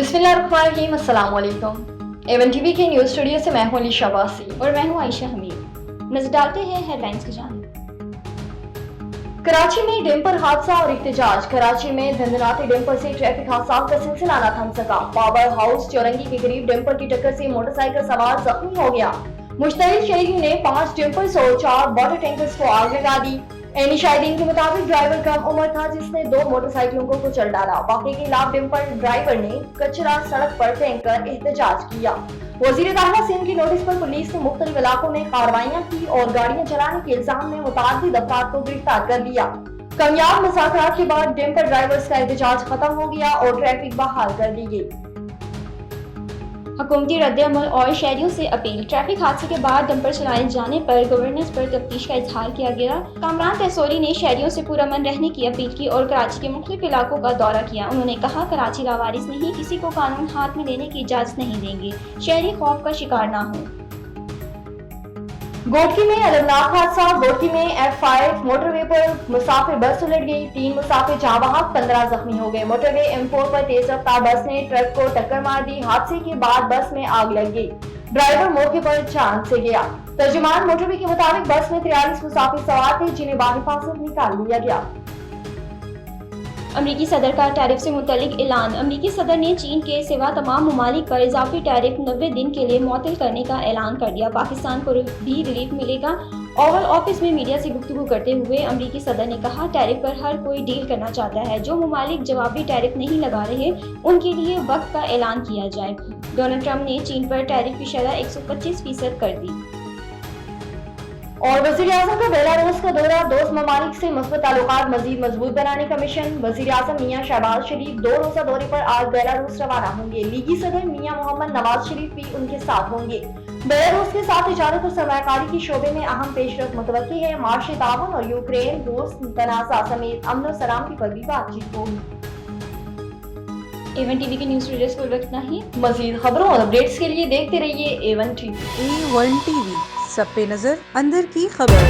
बिस्मिल्लाहिर्रहमानिर्रहीम, अस्सलाम वालेकुम। एवन टीवी के न्यूज़ स्टूडियो से मैं हूं अलीशा वासी और मैं हूं आयशा हमीद। नजर डालते हैं हेडलाइंस की जानिब। कराची में डंपर हादसा और इख्तिजाज। कराची में धंधनाते डंपर से ट्रैफिक हादसा का सिलसिला न थम सका। पावर हाउस चौरंगी के करीब डंपर की टक्कर से मोटरसाइकिल सवार जख्मी हो गया। मुश्तइल शहरी ने 5 डंपर्स और 4 वाटर टैंकर्स को आग लगा दी। एनी शाहिदीन के मुताबिक ड्राइवर कम उम्र था जिसने 2 मोटरसाइकिलों को कुचल डाला। वाकई के खिलाफ डंपर ड्राइवर ने कचरा सड़क पर फेंक कर एहतजाज किया। वजीर दाखिला सिंध के नोटिस पर पुलिस ने मुख्तलिफ इलाकों में कार्रवाइयां की और गाड़ियां चलाने के इल्जाम में मुतअद्दिद अफराद को गिरफ्तार कर लिया। कामयाब मुज़ाकरात के बाद डंपर ड्राइवर्स का एहतजाज खत्म हो गया और ट्रैफिक बहाल कर दी गई। हुकूमती रद्द-ए-अमल और शहरियों से अपील। ट्रैफिक हादसे के बाद डंपर चलाए जाने पर गवर्नेंस पर तफ्तीश का इजहार किया गया। कामरान तहसोरी ने शहरियों से पुरअमन रहने की अपील की और कराची के मुख्तलिफ इलाकों का दौरा किया। उन्होंने कहा, कराची लावारिस नहीं, किसी को कानून हाथ में लेने की इजाजत नहीं देंगे। शहरी खौफ का शिकार न हो। गोटकी में अलमनाक हादसा। गोटकी में F5 मोटरवे पर मुसाफिर बस उलट गई। 3 मुसाफिर जहां बहक, 15 जख्मी हो गए। मोटरवे M4 पर तेज रफ्तार बस ने ट्रक को टक्कर मार दी। हादसे के बाद बस में आग लग गई। ड्राइवर मौके पर जान से गया। तर्जुमान मोटरवे के मुताबिक बस में 43 मुसाफिर सवार थे जिन्हें बाहिफाजत निकाल लिया गया। अमरीकी सदर का टैरिफ से मुतल्लिक ऐलान। अमरीकी सदर ने चीन के सिवा तमाम ममालिक पर इजाफी टैरिफ 90 दिन के लिए मुअत्तल करने का ऐलान कर दिया। पाकिस्तान को भी रिलीफ मिलेगा। ओवल ऑफिस में मीडिया से गुफ्तगू करते हुए अमरीकी सदर ने कहा, टैरिफ पर हर कोई डील करना चाहता है। जो ममालिक जवाबी टैरिफ नहीं लगा रहे उनके लिए वक्त का ऐलान किया जाए। डोनाल्ड ट्रंप ने चीन पर टैरिफ की शरह 125% कर दी। और वज़ीर आज़म का बेलारूस का दौरा। दोस्त ममालिक से मुस्बत ताल्लुकात मजीद मजबूत बनाने का मिशन। वज़ीर आज़म मियां शहबाज शरीफ 2 रोज़ा दौरे पर आज बेलारूस रवाना होंगे। लीगी सदर मियां मोहम्मद नवाज शरीफ भी उनके साथ होंगे। बेलारूस के साथ तिजारत और सरमायाकारी के शोबे में अहम पेशरफ्त मुतवक्की है। माशी ताउन और यूक्रेन रूस तनाज़ा समेत अमन और सलामती पर भी बातचीत होगी। एवन टीवी के न्यूज़ रीडर्स को इतना ही। मजीद खबरों और अपडेट्स के लिए देखते रहिए एवन टीवी। A1 TV, सब पे नजर, अंदर की खबर।